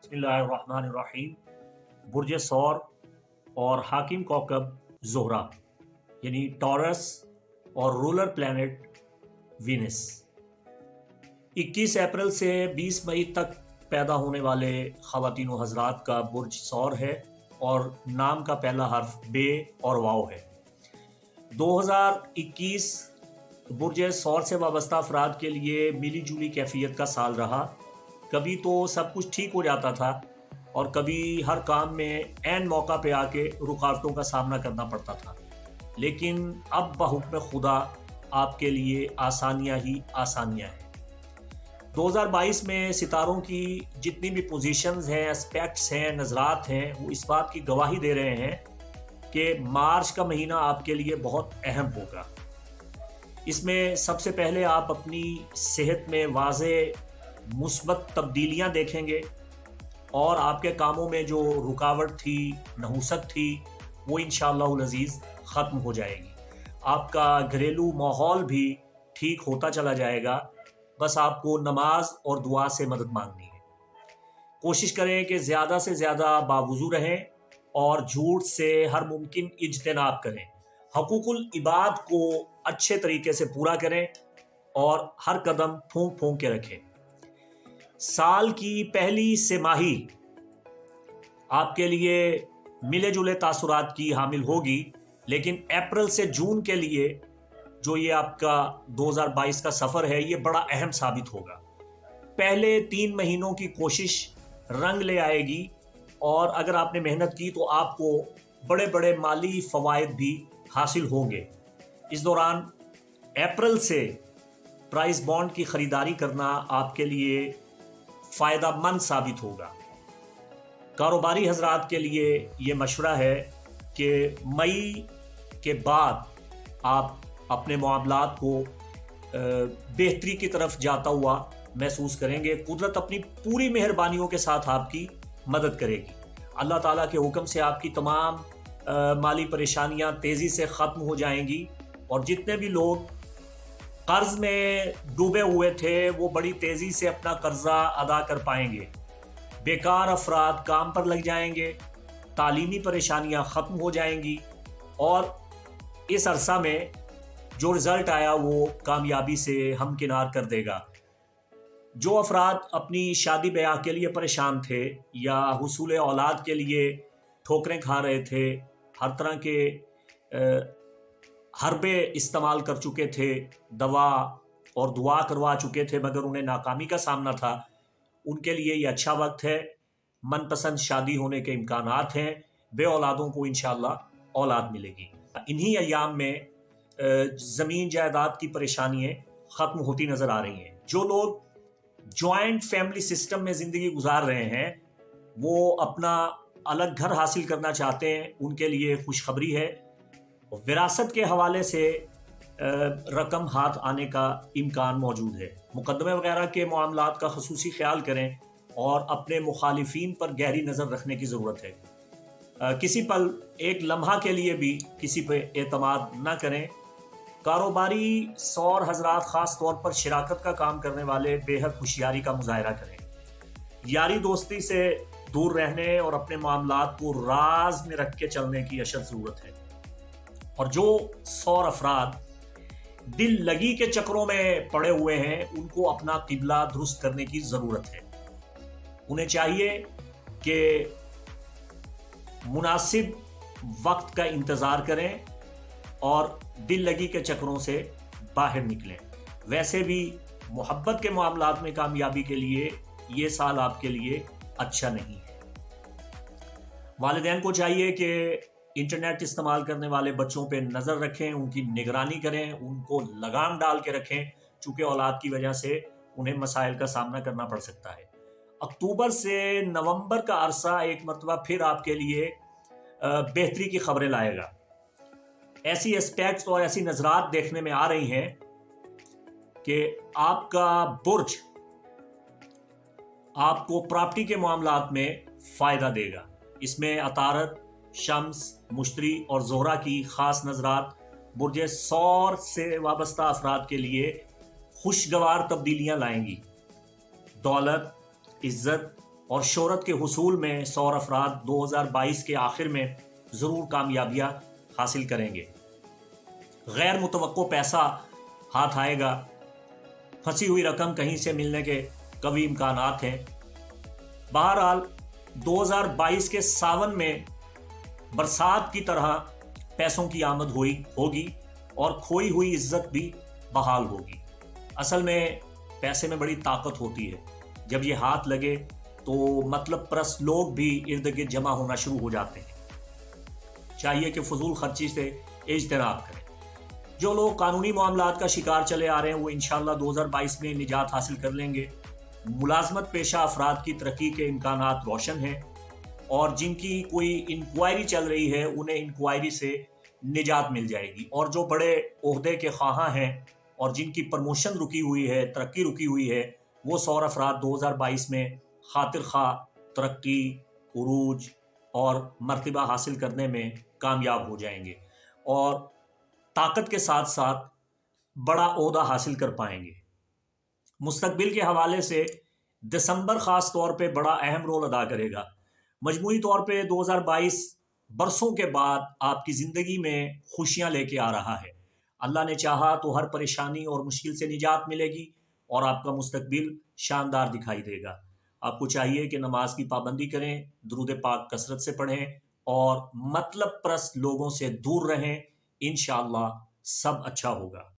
बिस्मिल्लाहिर्रहमानिर्रहीम। बुर्ज सौर और हाकिम कौकब ज़ोहरा यानी टॉरस और रूलर प्लैनेट वीनस 21 अप्रैल से 20 मई तक पैदा होने वाले ख़वातीन व हज़रात का बुर्ज सौर है और नाम का पहला हर्फ बे और वाव है। 2021 बुर्ज सौर से वाबस्ता अफराद के लिए मिली जुली कैफियत का साल रहा। कभी तो सब कुछ ठीक हो जाता था और कभी हर काम में ऐन मौका पे आके रुकावटों का सामना करना पड़ता था, लेकिन अब बहुक्म खुदा आपके लिए आसानियां ही आसानियां हैं। 2022 में सितारों की जितनी भी पोजीशंस हैं, एस्पेक्ट्स हैं, नज़रात हैं, वो इस बात की गवाही दे रहे हैं कि मार्च का महीना आपके लिए बहुत अहम होगा। इसमें सबसे पहले आप अपनी सेहत में वाज़े मुस्बत तब्दीलियां देखेंगे और आपके कामों में जो रुकावट थी, नहुसत थी, वो इंशाअल्लाह अज़ीज़ ख़त्म हो जाएगी। आपका घरेलू माहौल भी ठीक होता चला जाएगा। बस आपको नमाज और दुआ से मदद मांगनी है। कोशिश करें कि ज़्यादा से ज़्यादा बावुज़ू रहें और झूठ से हर मुमकिन इज्तनाब करें। हकूकुल इबाद को अच्छे तरीके से पूरा करें और हर कदम फूंक फूंक के रखें। साल की पहली सेमाही आपके लिए मिले जुले तासुरात की हामिल होगी, लेकिन अप्रैल से जून के लिए जो ये आपका 2022 का सफ़र है, ये बड़ा अहम साबित होगा। पहले 3 महीनों की कोशिश रंग ले आएगी और अगर आपने मेहनत की तो आपको बड़े बड़े माली फ़वाइद भी हासिल होंगे। इस दौरान अप्रैल से प्राइस बॉन्ड की ख़रीदारी करना आपके लिए फ़ायदा मंद साबित होगा। कारोबारी हजरात के लिए ये मशवरा है कि मई के बाद आप अपने मामलात को बेहतरी की तरफ जाता हुआ महसूस करेंगे। कुदरत अपनी पूरी मेहरबानियों के साथ आपकी मदद करेगी। अल्लाह ताला के हुक्म से आपकी तमाम माली परेशानियां तेज़ी से ख़त्म हो जाएंगी और जितने भी लोग कर्ज में डूबे हुए थे वो बड़ी तेज़ी से अपना कर्जा अदा कर पाएंगे। बेकार अफराद काम पर लग जाएंगे, तालीमी परेशानियां ख़त्म हो जाएंगी और इस अरसा में जो रिज़ल्ट आया वो कामयाबी से हमकिनार कर देगा। जो अफराद अपनी शादी ब्याह के लिए परेशान थे या हुसूल औलाद के लिए ठोकरें खा रहे थे, हर तरह के हरबे इस्तेमाल कर चुके थे, दवा और दुआ करवा चुके थे, मगर उन्हें नाकामी का सामना था, उनके लिए ये अच्छा वक्त है। मनपसंद शादी होने के इम्कानात हैं। बे औलादों को इंशाअल्लाह औलाद मिलेगी। इन्हीं अय्याम में ज़मीन जायदाद की परेशानियाँ ख़त्म होती नज़र आ रही हैं। जो लोग जॉइंट फैमिली सिस्टम में ज़िंदगी गुजार रहे हैं, वो अपना अलग घर हासिल करना चाहते हैं, उनके लिए खुशखबरी है। विरासत के हवाले से रकम हाथ आने का इम्कान मौजूद है। मुकदमे वगैरह के मामलात का ख़ुसूसी ख्याल करें और अपने मुखालिफिन पर गहरी नज़र रखने की ज़रूरत है। किसी पल एक लम्हा के लिए भी किसी पर एतमाद न करें। कारोबारी सौर हजरात ख़ास तौर पर शिराकत का काम करने वाले बेहद होशियारी का मुजाहरा करें। यारी दोस्ती से दूर रहने और अपने मामलात को राज में रख के चलने की अशद ज़रूरत है। और जो सौर अफराद दिल लगी के चक्रों में पड़े हुए हैं, उनको अपना किबला दुरुस्त करने की ज़रूरत है। उन्हें चाहिए कि मुनासिब वक्त का इंतज़ार करें और दिल लगी के चक्रों से बाहर निकलें। वैसे भी मोहब्बत के मामलात में कामयाबी के लिए ये साल आपके लिए अच्छा नहीं है। वालिदैन को चाहिए कि इंटरनेट इस्तेमाल करने वाले बच्चों पे नज़र रखें, उनकी निगरानी करें, उनको लगाम डाल के रखें, चूँकि औलाद की वजह से उन्हें मसाइल का सामना करना पड़ सकता है। अक्टूबर से नवंबर का अरसा एक मरतबा फिर आपके लिए बेहतरी की खबरें लाएगा। ऐसी एस्पेक्ट्स और ऐसी नज़रात देखने में आ रही हैं कि आपका बुर्ज आपको प्रॉपर्टी के मामलात में फ़ायदा देगा। इसमें अतारत, शम्स, मुश्तरी और ज़ोहरा की ख़ास नज़रात बुर्ज सौर से वाबस्ता अफराद के लिए खुशगवार तब्दीलियाँ लाएंगी। दौलत, इज़्ज़त اور شہرت کے حصول میں 100 افراد 2022 کے آخر میں ضرور کامیابیاں حاصل کریں گے۔ غیر متوقع پیسہ ہاتھ آئے گا، پھنسی ہوئی رقم کہیں سے ملنے کے قوی امکانات ہیں۔ بہرحال 2022 کے ساون میں برسات کی طرح پیسوں کی آمد ہوگی اور کھوئی ہوئی عزت بھی بحال ہوگی۔ اصل میں پیسے میں بڑی طاقت ہوتی ہے، جب یہ ہاتھ لگے تو مطلب پرست لوگ بھی ارد گرد جمع ہونا شروع ہو جاتے ہیں۔ چاہیے کہ فضول خرچی سے اجتناب کریں۔ جو لوگ قانونی معاملات کا شکار چلے آ رہے ہیں وہ انشاءاللہ 2022 میں نجات حاصل کر لیں گے۔ ملازمت پیشہ افراد کی ترقی کے امکانات روشن ہیں، اور جن کی کوئی انکوائری چل رہی ہے انہیں انکوائری سے نجات مل جائے گی، اور جو بڑے عہدے کے خواہاں ہیں اور جن کی پروموشن رکی ہوئی ہے، ترقی رکی ہوئی ہے، وہ 100 افراد 2022 میں خاطر خواہ ترقی، عروج اور مرتبہ حاصل کرنے میں کامیاب ہو جائیں گے، اور طاقت کے ساتھ ساتھ بڑا عہدہ حاصل کر پائیں گے۔ مستقبل کے حوالے سے دسمبر خاص طور پہ بڑا اہم رول ادا کرے گا۔ مجموعی طور پہ 2022 برسوں کے بعد آپ کی زندگی میں خوشیاں لے کے آ رہا ہے۔ اللہ نے چاہا تو ہر پریشانی اور مشکل سے نجات ملے گی اور آپ کا مستقبل شاندار دکھائی دے گا۔ آپ کو چاہیے کہ نماز کی پابندی کریں، درود پاک کثرت سے پڑھیں اور مطلب پرست لوگوں سے دور رہیں۔ انشاءاللہ سب اچھا ہوگا۔